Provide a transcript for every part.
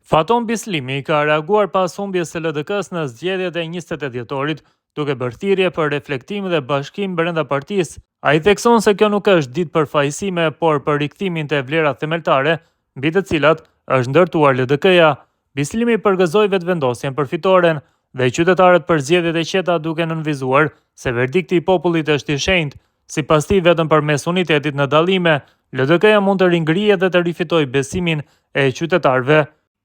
Faton Bislimi ka reaguar pas humbjes së LDK-s në zgjedhjet e 28 dhjetorit, duke bërë thirrje për reflektim dhe bashkim brenda partisë. Ai thekson se kjo nuk është ditë për fajësime, por për rikthimin te vlerat themeltare, mbi të cilat është ndërtuar LDK-ja. Bislimi përgëzoi vetëvendosjen për fitoren dhe qytetarët për zgjedhjet e qeta, duke nënvizuar se verdikti i popullit është i shenjtë. Sipas tij, vetëm përmes unitetit në dallime, LDK-ja mund të ringrihet dhe të rifitojë besimin e qytetarëve.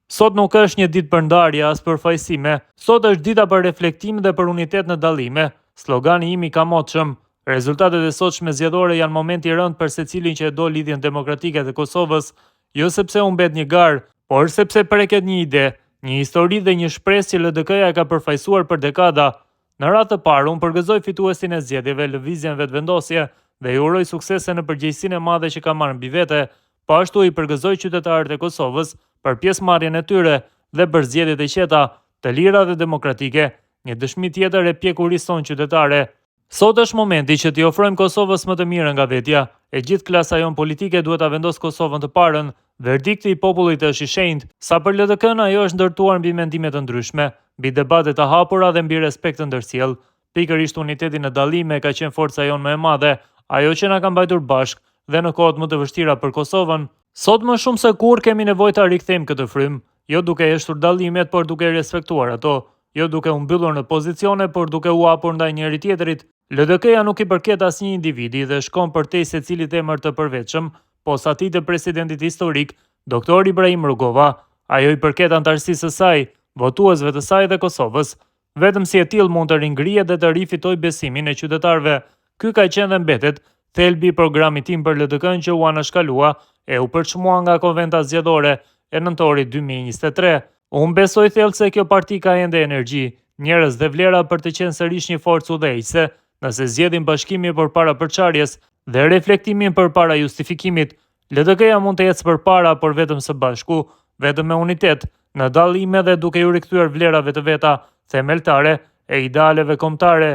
Sot nuk është një ditë për ndarje as për fajësime, sot është dita për reflektim dhe për unitet në dallime, slogani im i kamotshëm. Rezultatet e sotshme zgjedhore janë momenti i rënd për secilin që e do lidhjen demokratike të Kosovës, jo sepse u mbet një garë, por sepse preket një ide, një histori dhe një shpresë që LDK-ja e ka përfaqësuar për dekada. Në radhë të parë, unë përgëzoj fituesin e zgjedhjeve, lëvizjen vetvendosje dhe i uroj suksese në përgjegjësinë e madhe që ka marrë mbi vete. Po ashtu i përgëzoj qytetarët e Kosovës për pjesëmarrjen e tyre dhe për zgjedhjet e qeta, të lira dhe demokratike, një dëshmi tjetër e pjekurisë tonë qytetare. Sot është momenti që t'i ofrojmë Kosovës më të mirën nga vetja, e gjithë klasa jon politike duhet ta vendosë Kosovën të parën. Verdikti i popullit është i shenjtë. Sa për LDK-n, ajo është ndërtuar mbi mendime të ndryshme, mbi debate të hapura dhe mbi respekt të ndërsjellë. Pikërisht uniteti në dallime ka qenë forca jon më e madhe, ajo që na ka mbajtur bashkë dhe në kohët më të vështira për Kosovën. Sot më shumë se kur kemi nevojë ta rikthejmë këtë frym, jo duke heshtur dallimet, por duke respektuar ato, jo duke u mbyllur në pozicione, por duke u hapur ndaj njëri tjetrit. LDK-ja nuk i përket asnjë individi dhe shkon përtej secilit emër të përvetshëm, posaçërisht të presidentit historik, Doktor Ibrahim Rugova. Ajo i përket antarësisë së saj, votuesve të saj dhe Kosovës. Vetëm si e tillë mund të ringrihet dhe të rifitojë besimin e qytetarëve. Ky ka qenë dhe mbetet thelbi i programit tim për LDK-n që u anashkalua e u përçmua nga konventa zgjedhore e nëntorit 2023. Unë besoj thellë se kjo parti ka ende energji, njerëz dhe vlera për të qenë sërish një forcë udhëheqëse, nëse zgjedhin bashkimin përpara përçarjes dhe reflektimin përpara justifikimit. LDK-ja mund të ecë përpara, por vetëm së bashku, vetëm me unitet, në dallime dhe duke ju rikthyer vlerave të veta themeltare e idealeve kombëtare.